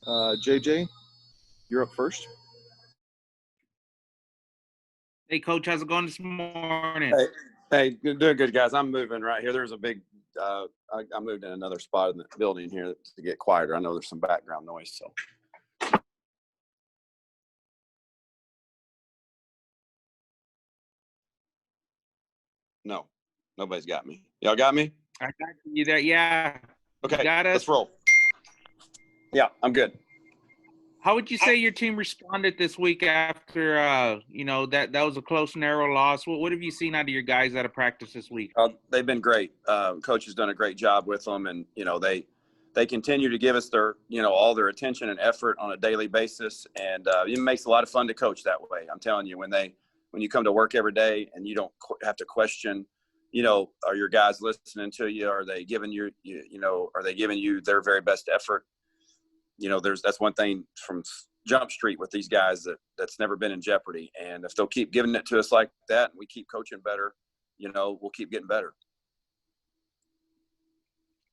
JJ, you're up first. Hey, Coach, how's it going this morning? Hey, doing good, guys. I'm moving right here. There's a big I moved in another spot in the building here to get quieter. I know there's some background noise, so. No, nobody's got me. Y'all got me? I got you there. Yeah. Okay, got us. let's roll. Yeah, I'm good. How would you say your team responded this week after, that was a close, narrow loss? What have you seen out of your guys out of practice this week? They've been great. Coach has done a great job with them, and, they continue to give us their, all their attention and effort on a daily basis, and it makes a lot of fun to coach that way. I'm telling you, when you come to work every day and you don't have to question, are your guys listening to you? Are they giving you, are they giving you their very best effort? That's one thing from Jump Street with these guys that's never been in jeopardy. And if they'll keep giving it to us like that, and we keep coaching better, we'll keep getting better.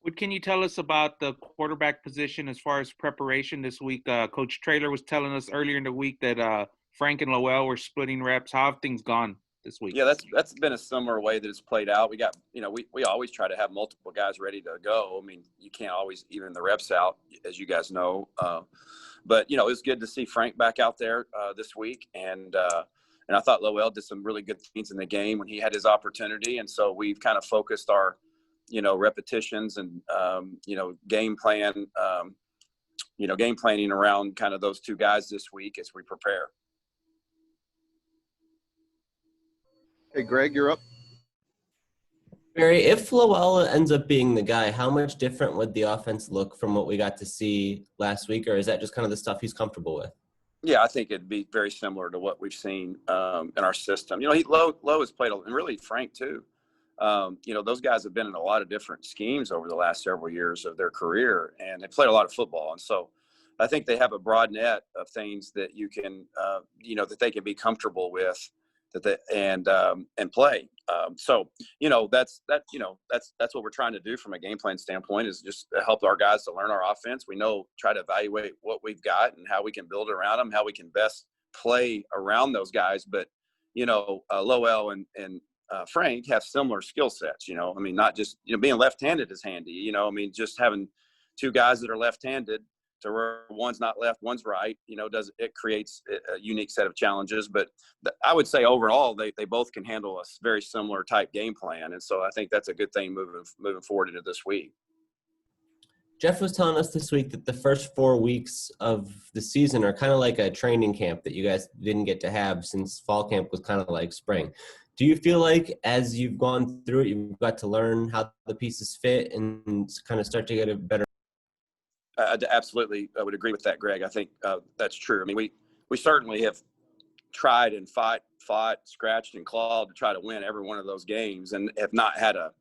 What can you tell us about the quarterback position as far as preparation this week? Coach Traylor was telling us earlier in the week that Frank and Lowell were splitting reps. How have things gone this week? Yeah, that's been a similar way that it's played out. We got, we always try to have multiple guys ready to go. I mean, you can't always even the reps out, as you guys know. But, it was good to see Frank back out there this week. And I thought Lowell did some really good things in the game when he had his opportunity. And so we've kind of focused our, repetitions and, game planning around kind of those two guys this week as we prepare. Hey, Greg, you're up. Barry, if Lowell ends up being the guy, how much different would the offense look from what we got to see last week, or is that just kind of the stuff he's comfortable with? Yeah, I think it'd be very similar to what we've seen in our system. Lowe has played, and really Frank too. Those guys have been in a lot of different schemes over the last several years of their career, and they played a lot of football. And so I think they have a broad net of things that you can, that they can be comfortable with, and play. So that's what we're trying to do from a game plan standpoint, is just to help our guys to learn our offense. We try to evaluate what we've got and how we can build around them, how we can best play around those guys. But Lowell and Frank have similar skill sets. Not just being left-handed is handy. Just having two guys that are left-handed, to where one's not left, one's right, it creates a unique set of challenges. But I would say overall, they both can handle a very similar type game plan. And so I think that's a good thing moving forward into this week. Jeff was telling us this week that the first 4 weeks of the season are kind of like a training camp that you guys didn't get to have, since fall camp was kind of like spring. Do you feel like as you've gone through it, you've got to learn how the pieces fit and kind of start to get a better? Absolutely, I would agree with that, Greg. I think that's true. We certainly have tried and fought, scratched and clawed to try to win every one of those games, and have not had a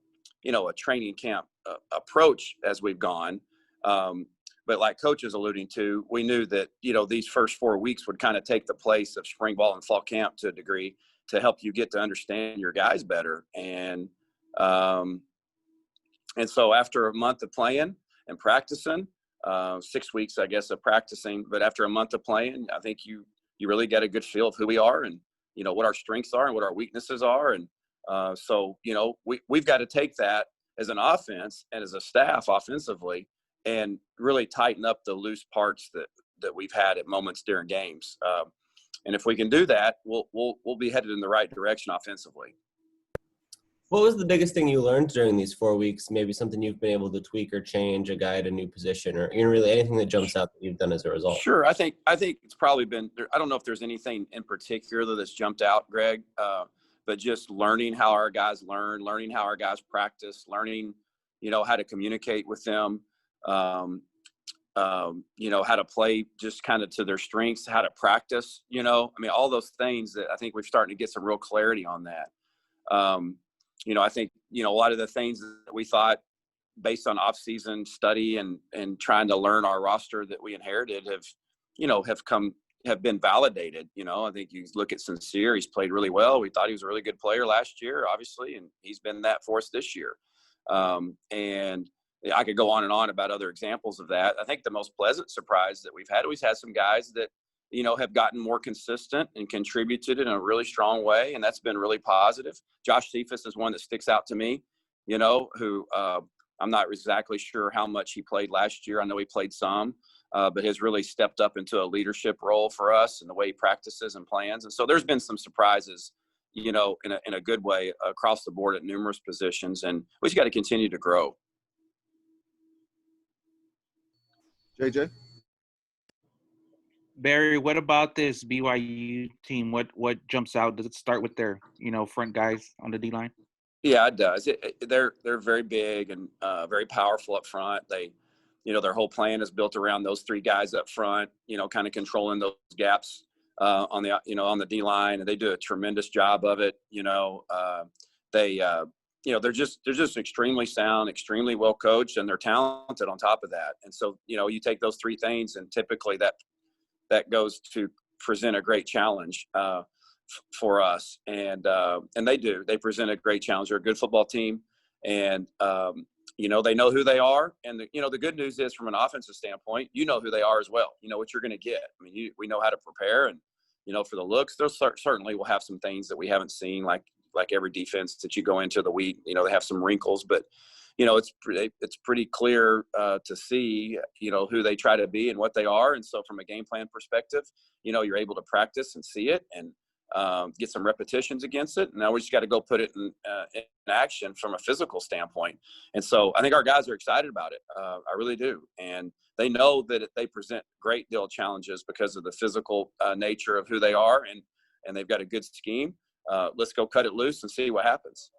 training camp approach as we've gone. But like Coach is alluding to, we knew that these first 4 weeks would kind of take the place of spring ball and fall camp to a degree, to help you get to understand your guys better. And so after a month of playing and practicing, 6 weeks, I guess, of practicing, but after a month of playing, I think you really get a good feel of who we are, and, what our strengths are and what our weaknesses are. And so, we've got to take that as an offense and as a staff offensively, and really tighten up the loose parts that we've had at moments during games. And if we can do that, we'll be headed in the right direction offensively. What was the biggest thing you learned during these 4 weeks? Maybe something you've been able to tweak or change, a guy at a new position, or really anything that jumps out that you've done as a result? Sure. I think it's probably been, I don't know if there's anything in particular that's jumped out, Greg, but just learning how our guys learning how our guys practice, learning, how to communicate with them, how to play just kind of to their strengths, how to practice, all those things that I think we're starting to get some real clarity on that. I think, a lot of the things that we thought based on off-season study and trying to learn our roster that we inherited have been validated. I think you look at Sincere, he's played really well. We thought he was a really good player last year, obviously, and he's been that for us this year. And I could go on and on about other examples of that. I think the most pleasant surprise that we've had some guys that, have gotten more consistent and contributed in a really strong way. And that's been really positive. Josh Cephas is one that sticks out to me, who I'm not exactly sure how much he played last year. I know he played some, but has really stepped up into a leadership role for us in the way he practices and plans. And so there's been some surprises, in a good way across the board at numerous positions. And we just got to continue to grow. JJ? Barry, what about this BYU team? What jumps out? Does it start with their, front guys on the D line? Yeah, it does. They're very big and very powerful up front. They, their whole plan is built around those three guys up front, kind of controlling those gaps on the D line, and they do a tremendous job of it. They're just extremely sound, extremely well coached, and they're talented on top of that. And so, you take those three things, and typically that goes to present a great challenge for us. And they present a great challenge. They're a good football team, and they know who they are. And the good news is, from an offensive standpoint, who they are as well. You know what you're going to get. I mean, we know how to prepare, and for the looks, they'll certainly will have some things that we haven't seen, like every defense that you go into the week. They have some wrinkles, but it's pretty clear to see, who they try to be and what they are. And so from a game plan perspective, you're able to practice and see it and get some repetitions against it. Now we just got to go put it in action from a physical standpoint. And so I think our guys are excited about it. I really do. And they know that they present great deal of challenges because of the physical nature of who they are. And they've got a good scheme. Let's go cut it loose and see what happens.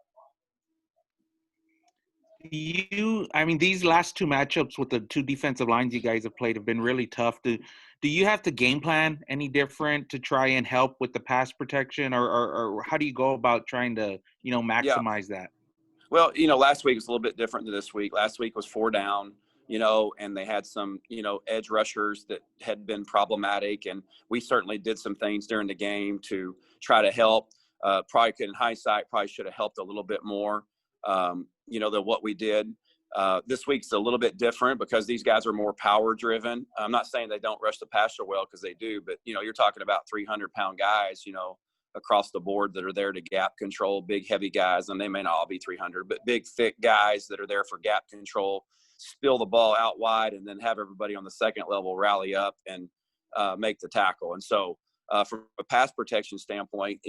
These last two matchups with the two defensive lines you guys have played have been really tough. Do you have to game plan any different to try and help with the pass protection, or how do you go about trying to, maximize that? Well, last week was a little bit different than this week. Last week was 4 down, and they had some, edge rushers that had been problematic. And we certainly did some things during the game to try to help. In hindsight, probably should have helped a little bit more. Than what we did. This week's a little bit different because these guys are more power driven. I'm not saying they don't rush the passer well, because they do, but you're talking about 300-pound guys, across the board that are there to gap control, big, heavy guys, and they may not all be 300, but big, thick guys that are there for gap control, spill the ball out wide, and then have everybody on the second level rally up and make the tackle. And so from a pass protection standpoint,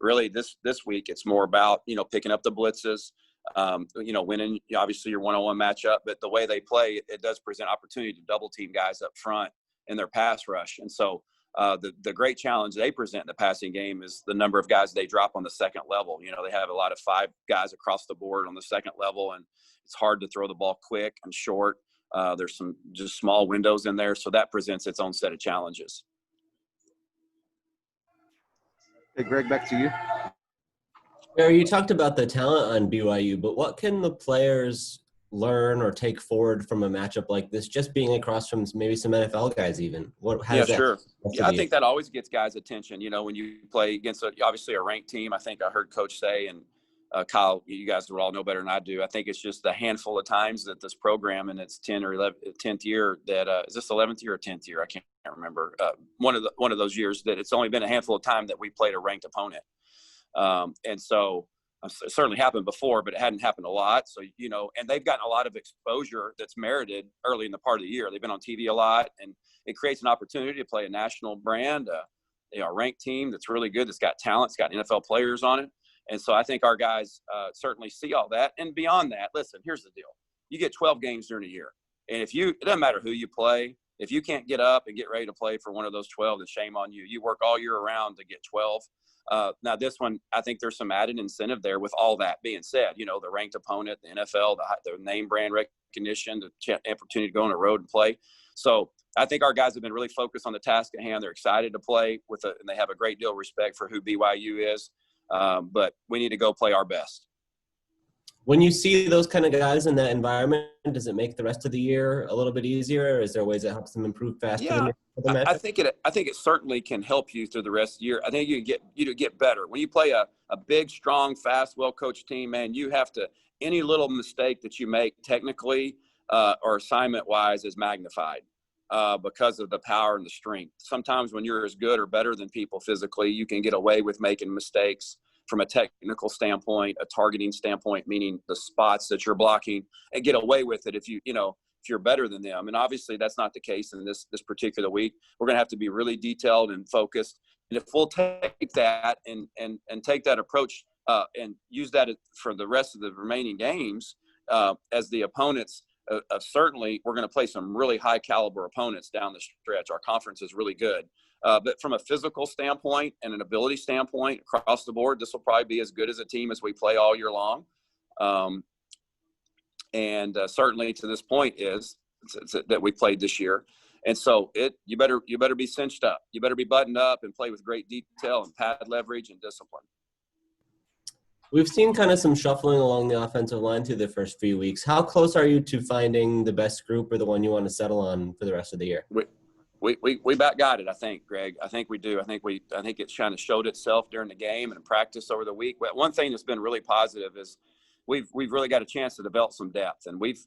really this week it's more about, picking up the blitzes, winning obviously your one-on-one matchup, but the way they play, it does present opportunity to double team guys up front in their pass rush. And so the great challenge they present in the passing game is the number of guys they drop on the second level. They have a lot of 5 guys across the board on the second level, and it's hard to throw the ball quick and short. There's some just small windows in there. So that presents its own set of challenges. Hey, Greg, back to you. Barry, you talked about the talent on BYU, but what can the players learn or take forward from a matchup like this, just being across from maybe some NFL guys even? Sure. Yeah, I think that always gets guys' attention, when you play against obviously a ranked team. I think I heard Coach say, and Kyle, you guys would all know better than I do, I think it's just a handful of times that this program in its 10th year that is this 11th year or 10th year? I can't remember. One of those years that it's only been a handful of times that we played a ranked opponent. And so it certainly happened before, but it hadn't happened a lot. So, and they've gotten a lot of exposure that's merited early in the part of the year. They've been on TV a lot, and it creates an opportunity to play a national brand, a ranked team that's really good, that's got talent, it's got NFL players on it. And so I think our guys certainly see all that. And beyond that, listen, here's the deal. You get 12 games during a year. And it doesn't matter who you play. If you can't get up and get ready to play for one of those 12, then shame on you. You work all year around to get 12. Now this one, I think there's some added incentive there with all that being said, the ranked opponent, the NFL, the name brand recognition, the opportunity to go on the road and play. So I think our guys have been really focused on the task at hand. They're excited to play and they have a great deal of respect for who BYU is. But we need to go play our best. When you see those kind of guys in that environment, does it make the rest of the year a little bit easier, or is there ways that helps them improve faster? Yeah, I think it certainly can help you through the rest of the year. I think you get better when you play a big, strong, fast, well-coached team. Man, you have to, any little mistake that you make technically, or assignment-wise is magnified because of the power and the strength. Sometimes when you're as good or better than people physically, you can get away with making mistakes from a technical standpoint, a targeting standpoint, meaning the spots that you're blocking, and get away with it if you're better than them. And obviously that's not the case in this particular week. We're going to have to be really detailed and focused. And if we'll take that and take that approach and use that for the rest of the remaining games as the opponents, certainly we're going to play some really high caliber opponents down the stretch. Our conference is really good. But from a physical standpoint and an ability standpoint across the board, this will probably be as good as a team as we play all year long. And certainly to this point is that we played this year. And so you better be cinched up. You better be buttoned up and play with great detail and pad leverage and discipline. We've seen kind of some shuffling along the offensive line through the first few weeks. How close are you to finding the best group or the one you want to settle on for the rest of the year? We about got it, I think, Greg. I think we do. I think it kind of showed itself during the game and in practice over the week. But one thing that's been really positive is we've really got a chance to develop some depth, and we've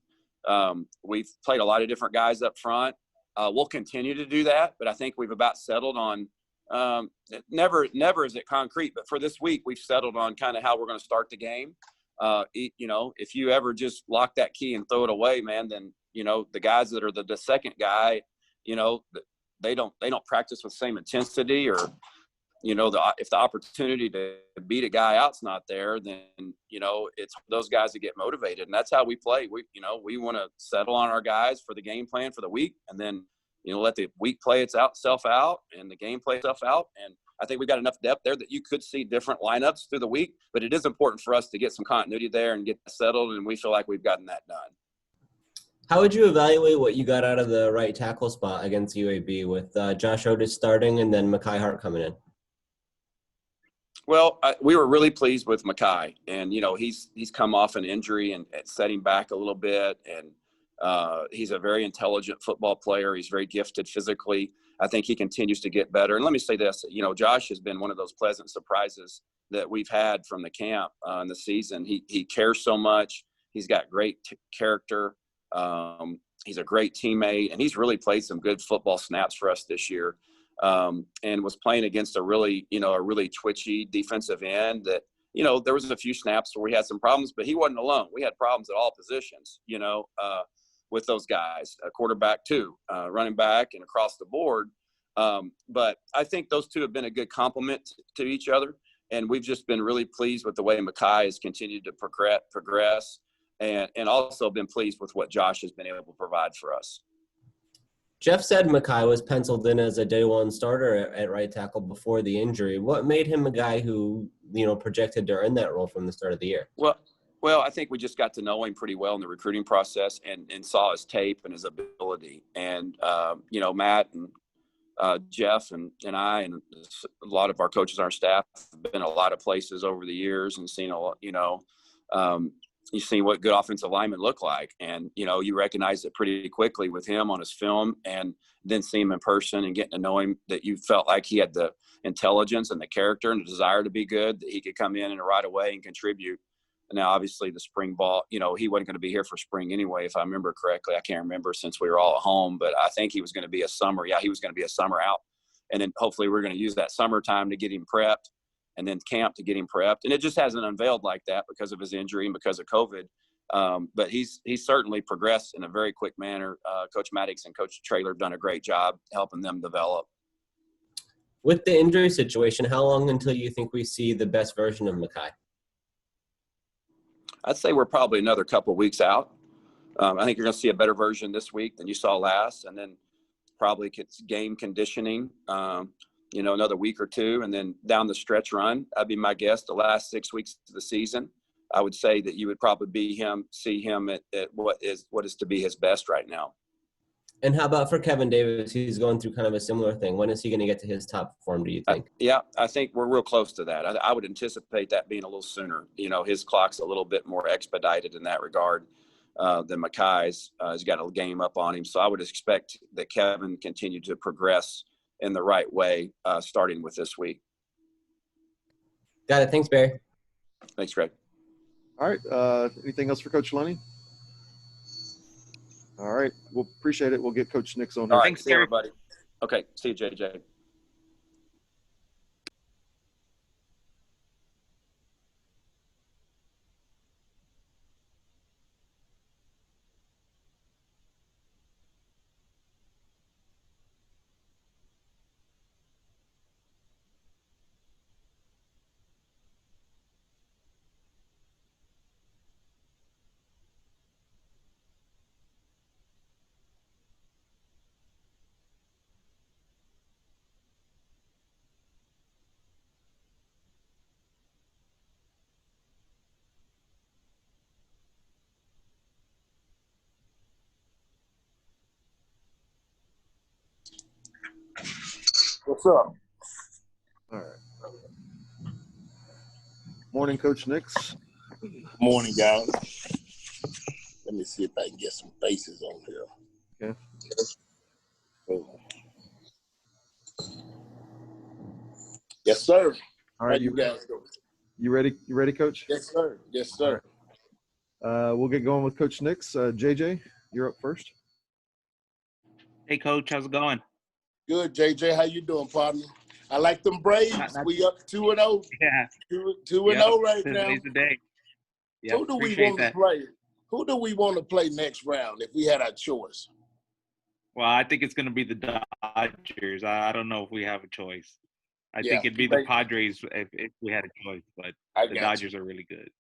played a lot of different guys up front. We'll continue to do that, but I think we've about settled on. Never is it concrete, but for this week we've settled on kind of how we're going to start the game. If you ever just lock that key and throw it away, man, then the guys that are the second guy, they don't practice with the same intensity, or if the opportunity to beat a guy out's not there, then it's those guys that get motivated, and that's how we play. We want to settle on our guys for the game plan for the week, and then let the week play itself out and the game play itself out. And I think we've got enough depth there that you could see different lineups through the week, but it is important for us to get some continuity there and get settled, and we feel like we've gotten that done. How would you evaluate what you got out of the right tackle spot against UAB with Josh Otis starting and then Mekhi Hart coming in? Well, we were really pleased with Mekhi, and he's come off an injury and set him back a little bit, and he's a very intelligent football player. He's very gifted physically. I think he continues to get better. And let me say this, Josh has been one of those pleasant surprises that we've had from the camp in the season. He cares so much. He's got great character. He's a great teammate, and he's really played some good football snaps for us this year. And was playing against a really twitchy defensive end that, there was a few snaps where we had some problems, but he wasn't alone. We had problems at all positions, with those guys, a quarterback too, running back and across the board. But I think those two have been a good complement to each other. And we've just been really pleased with the way Mekhi has continued to progress and also been pleased with what Josh has been able to provide for us. Jeff said Mekhi was penciled in as a day one starter at right tackle before the injury. What made him a guy who, projected to earn that role from the start of the year? Well, I think we just got to know him pretty well in the recruiting process and saw his tape and his ability. And, Matt and Jeff and I and a lot of our coaches on our staff have been a lot of places over the years and seen a lot, you've seen what good offensive linemen look like. And, you recognize it pretty quickly with him on his film, and then see him in person and getting to know him, that you felt like he had the intelligence and the character and the desire to be good, that he could come in and right away and contribute. And now, obviously, the spring ball, he wasn't going to be here for spring anyway, if I remember correctly. I can't remember since we were all at home, but I think he was going to be a summer. Yeah, he was going to be a summer out. And then hopefully we're going to use that summertime to get him prepped, and then camp to get him prepped. And it just hasn't unveiled like that because of his injury and because of COVID. But he's certainly progressed in a very quick manner. Coach Maddox and Coach Traylor have done a great job helping them develop. With the injury situation, how long until you think we see the best version of Mekhi? I'd say we're probably another couple of weeks out. I think you're going to see a better version this week than you saw last, and then probably gets game conditioning, another week or two, and then down the stretch run. That'd be my guess. The last 6 weeks of the season, I would say that you would probably see him at what is to be his best right now. And how about for Kevin Davis? He's going through kind of a similar thing. When is he going to get to his top form, do you think? I think we're real close to that. I would anticipate that being a little sooner. His clock's a little bit more expedited in that regard than Mekhi's. He's got a game up on him. So I would expect that Kevin continue to progress in the right way, starting with this week. Got it. Thanks, Barry. Thanks, Greg. All right. Anything else for Coach Lunney? All right. We'll appreciate it. We'll get Coach Nix on All here. right. Thanks, See you, Gary. everybody. Okay. See you, JJ. What's up? All right. Morning, Coach Nix. Morning, guys. Let me see if I can get some faces on here. Okay. Oh. Yes, sir. All right. How you guys doing? You ready? You ready, Coach? Yes, sir. Yes, sir. We'll get going with Coach Nix. JJ, you're up first. Hey, Coach, how's it going? Good, JJ. How you doing, partner? I like them Braves. Not- We up 2-0. Yeah. 2-0 right now. Today's the day. Yeah, Who do we appreciate want to that. play? Who do we want to play next round if we had our choice? Well, I think it's going to be the Dodgers. I don't know if we have a choice. I Yeah, think it'd be the right. Padres if we had a choice, but I the got Dodgers are really good.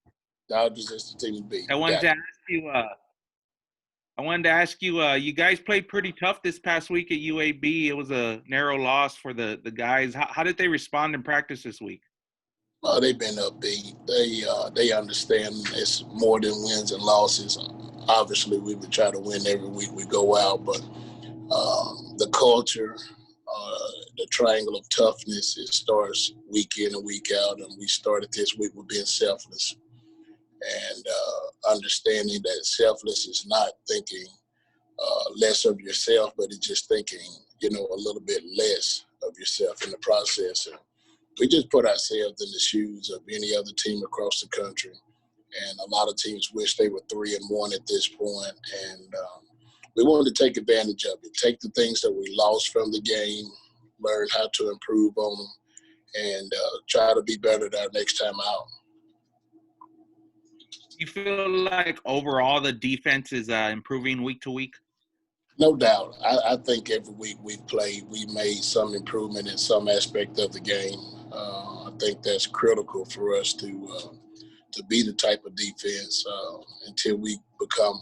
Dodgers is the team to beat. I wanted Got to you. ask you. You guys played pretty tough this past week at UAB. It was a narrow loss for the guys. How did they respond in practice this week? Oh, they've been upbeat. They understand it's more than wins and losses. Obviously, we would try to win every week we go out, but the culture, the triangle of toughness, it starts week in and week out, and we started this week with being selfless and understanding that selfless is not thinking less of yourself, but it's just thinking, a little bit less of yourself in the process. And we just put ourselves in the shoes of any other team across the country. And a lot of teams wish they were 3-1 at this point. And we wanted to take advantage of it, take the things that we lost from the game, learn how to improve on them, and try to be better our next time out. You feel like overall the defense is improving week to week? No doubt. I think every week we've played, we made some improvement in some aspect of the game. I think that's critical for us to be the type of defense until we become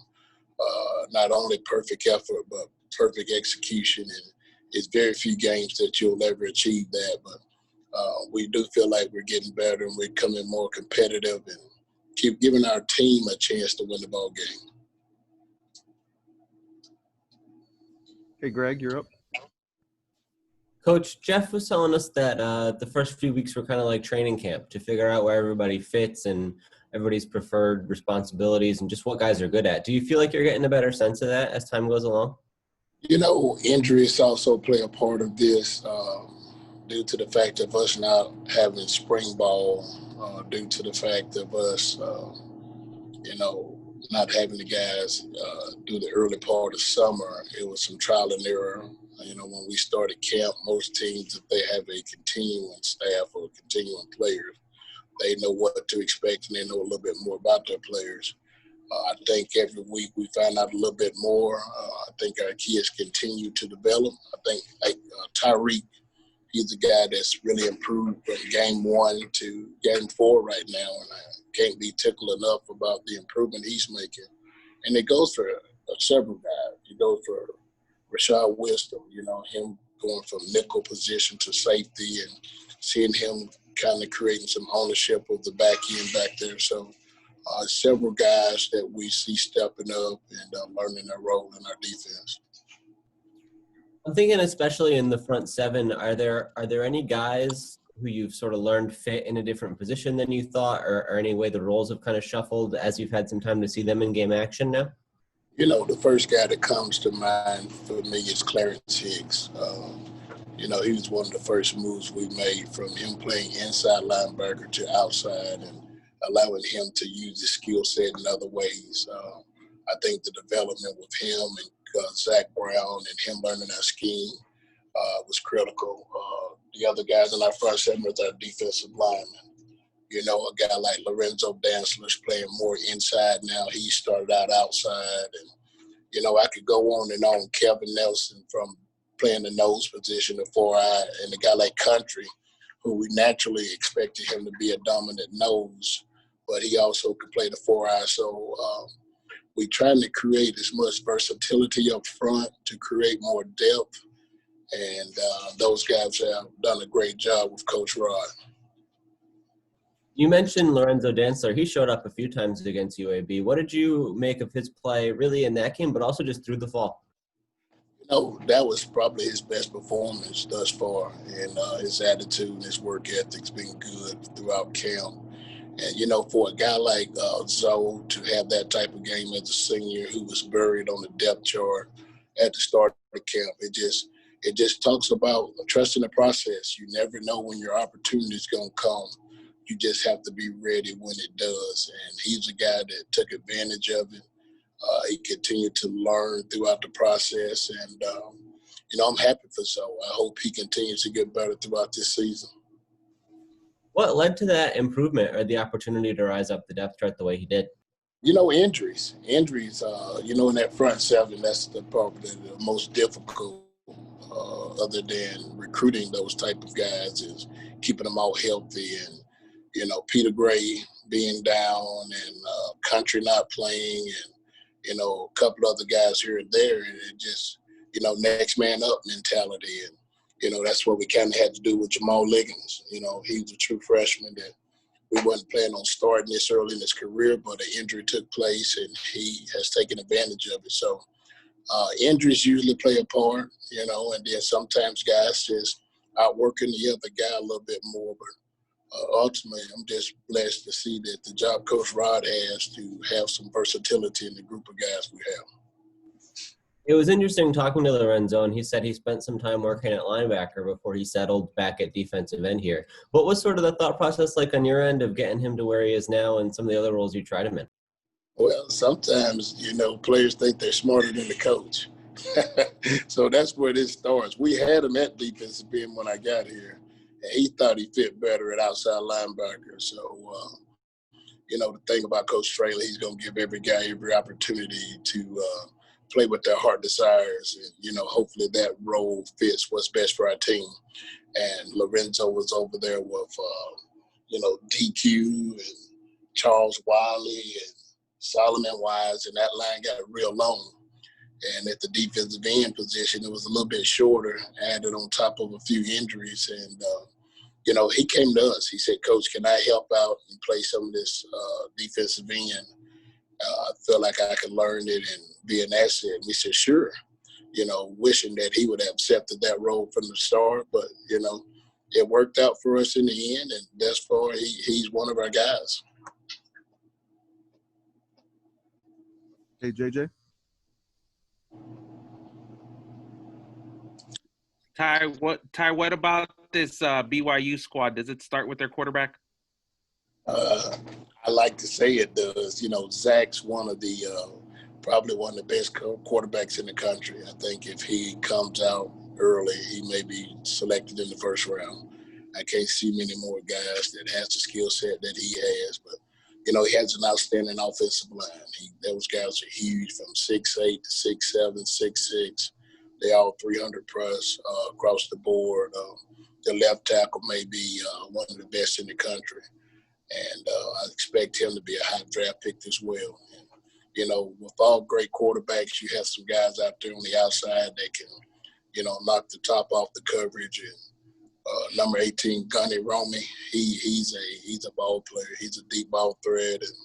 not only perfect effort, but perfect execution. And it's very few games that you'll ever achieve that. But we do feel like we're getting better and we're becoming more competitive and keep giving our team a chance to win the ball game. Okay, Greg, you're up. Coach, Jeff was telling us that the first few weeks were kind of like training camp to figure out where everybody fits and everybody's preferred responsibilities and just what guys are good at. Do you feel like you're getting a better sense of that as time goes along? Injuries also play a part of this due to the fact of us not having spring ball, due to the fact of us, not having the guys do the early part of summer. It was some trial and error. When we started camp, most teams, if they have a continuing staff or continuing players, they know what to expect and they know a little bit more about their players. I think every week we find out a little bit more. I think our kids continue to develop. I think like Tyreek, he's a guy that's really improved from game 1 to game 4 right now, and I can't be tickled enough about the improvement he's making. And it goes for several guys. It goes for Rashad Wisdom, him going from nickel position to safety and seeing him kind of creating some ownership of the back end back there. So several guys that we see stepping up and learning their role in our defense. I'm thinking especially in the front seven, are there any guys who you've sort of learned fit in a different position than you thought, or any way the roles have kind of shuffled as you've had some time to see them in game action now? The first guy that comes to mind for me is Clarence Hicks. He was one of the first moves we made from him playing inside linebacker to outside and allowing him to use his skill set in other ways. I think the development with him and Zach Brown and him learning our scheme was critical. The other guys in our front seven was our defensive linemen. You know, a guy like Lorenzo Dantzler's playing more inside now. He started out outside. And, you know, I could go on and on. Kevin Nelson from playing the nose position, the 4-eye, and a guy like Country, who we naturally expected him to be a dominant nose, but he also could play the 4-eye. So we're trying to create as much versatility up front to create more depth. And those guys have done a great job with Coach Rod. You mentioned Lorenzo Dantzler. He showed up a few times against UAB. What did you make of his play really in that game, but also just through the fall? You know, that was probably his best performance thus far. And his attitude and his work ethic's been good throughout camp. And, you know, for a guy like Zoe to have that type of game as a senior who was buried on the depth chart at the start of camp, it just talks about trusting the process. You never know when your opportunity is going to come. You just have to be ready when it does. And he's a guy that took advantage of it. He continued to learn throughout the process. And, you know, I'm happy for Zoe. I hope he continues to get better throughout this season. What led to that improvement or the opportunity to rise up the depth chart the way he did? You know, injuries, you know, in that front seven, that's probably the most difficult other than recruiting those type of guys is keeping them all healthy. And, you know, Peter Gray being down and Country not playing and, you know, a couple other guys here and there. And it just, you know, next man up mentality. And, you know, that's what we kind of had to do with Jamal Liggins. You know, he was a true freshman that we wasn't planning on starting this early in his career, but an injury took place and he has taken advantage of it. So injuries usually play a part, you know, and then sometimes guys just outworking the other guy a little bit more. But ultimately, I'm just blessed to see that the job Coach Rod has to have some versatility in the group of guys we have. It was interesting talking to Lorenzo, and he said he spent some time working at linebacker before he settled back at defensive end here. What was sort of the thought process like on your end of getting him to where he is now and some of the other roles you tried him in? Well, sometimes, you know, players think they're smarter than the coach. So that's where this starts. We had him at defensive end when I got here, and he thought he fit better at outside linebacker. So, you know, the thing about Coach Straley, he's going to give every guy every opportunity to play what their heart desires. And, you know, hopefully that role fits what's best for our team. And Lorenzo was over there with, you know, DQ and Charles Wiley and Solomon Wise, and that line got real long. And at the defensive end position, it was a little bit shorter, added on top of a few injuries. And, you know, he came to us. He said, Coach, can I help out and play some of this defensive end? I feel like I could learn it and be an asset. And we said, sure. You know, wishing that he would have accepted that role from the start. But, you know, it worked out for us in the end. And thus far, he's one of our guys. Hey, JJ. Ty, what about this BYU squad? Does it start with their quarterback? I like to say it does. You know, Zach's one of the probably one of the best quarterbacks in the country. I think if he comes out early, he may be selected in the first round. I can't see many more guys that has the skill set that he has, but you know, he has an outstanding offensive line. Those guys are huge, from 6'8" to 6'7", 6'6". They all 300 plus across the board. The left tackle may be one of the best in the country. And I expect him to be a high draft pick as well. And, you know, with all great quarterbacks, you have some guys out there on the outside that can, you know, knock the top off the coverage. And number 18, Gunny Romy, he's a ball player. He's a deep ball threat. And,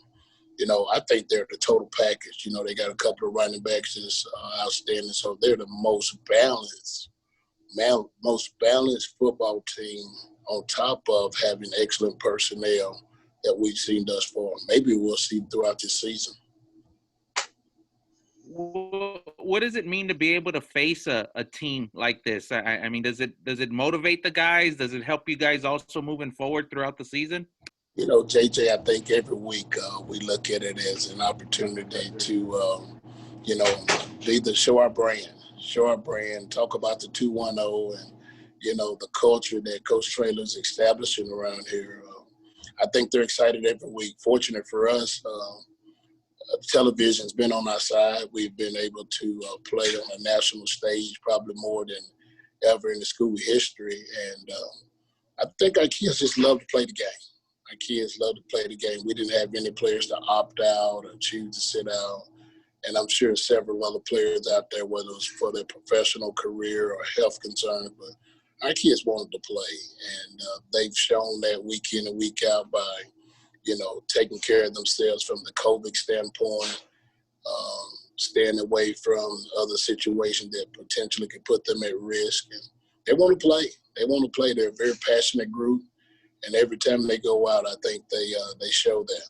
you know, I think they're the total package. You know, they got a couple of running backs that's outstanding. So they're the most balanced football team on top of having excellent personnel that we've seen thus far. Maybe we'll see throughout this season. What does it mean to be able to face a team like this? I mean, does it motivate the guys? Does it help you guys also moving forward throughout the season? You know, JJ, I think every week we look at it as an opportunity to, you know, either show our brand, talk about the 210 and, you know, the culture that Coach Traylor's establishing around here. I think they're excited every week. Fortunate for us, television's been on our side. We've been able to play on a national stage probably more than ever in the school history. And I think our kids just love to play the game. Our kids love to play the game. We didn't have any players to opt out or choose to sit out. And I'm sure several other players out there, whether it's for their professional career or health concerns, but our kids wanted to play. And they've shown that week in and week out by, you know, taking care of themselves from the COVID standpoint, staying away from other situations that potentially could put them at risk. And they want to play. They want to play. They're a very passionate group. And every time they go out, I think they show that.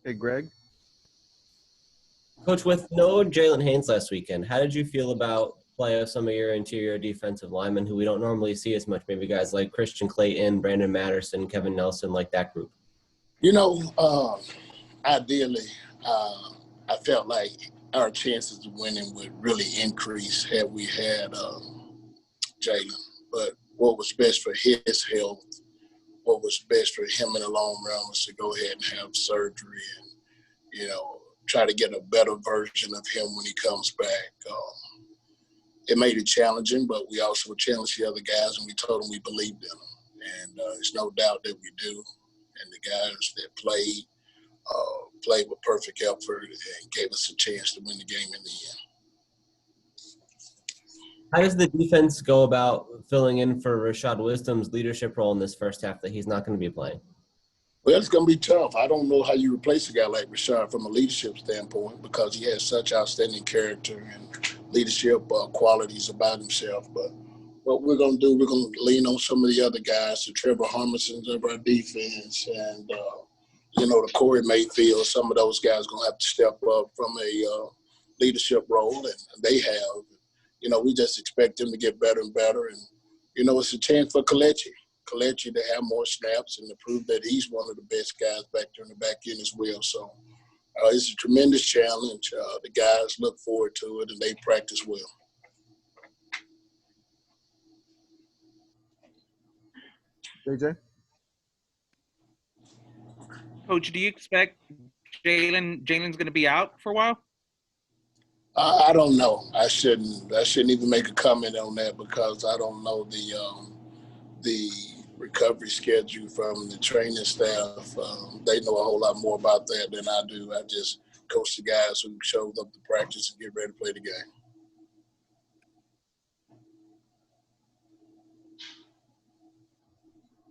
Hey, Greg. Coach, with no Jalen Haynes last weekend, how did you feel about play of some of your interior defensive linemen who we don't normally see as much? Maybe guys like Christian Clayton, Brandon Matterson, Kevin Nelson, like that group. You know, ideally, I felt like our chances of winning would really increase had we had Jalen. But what was best for his health, what was best for him in the long run was to go ahead and have surgery and, you know, try to get a better version of him when he comes back. It made it challenging, but we also challenged the other guys, and we told them we believed in them. And there's no doubt that we do. And the guys that played with perfect effort and gave us a chance to win the game in the end. How does the defense go about filling in for Rashad Wisdom's leadership role in this first half that he's not going to be playing? Well, it's going to be tough. I don't know how you replace a guy like Rashad from a leadership standpoint because he has such outstanding character and leadership qualities about himself. But what we're going to do, we're going to lean on some of the other guys, the Trevor Harmisons of our defense and, you know, the Corey Mayfield. Some of those guys are going to have to step up from a leadership role, and they have. You know, we just expect them to get better and better. And, you know, it's a chance for Kelechi to have more snaps and to prove that he's one of the best guys back there in the back end as well. So it's a tremendous challenge. The guys look forward to it, and they practice well. JJ? Coach, do you expect Jalen's going to be out for a while? I don't know. I shouldn't even make a comment on that because I don't know the recovery schedule from the training staff. They know a whole lot more about that than I do. I just coach the guys who showed up to practice and get ready to play the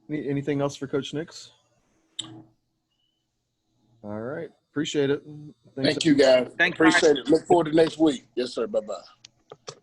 game. Anything else for Coach Nix? All right. Appreciate it. Thanks. Thank you, guys. Thanks, Appreciate it. Look forward to next week. Yes, sir. Bye-bye.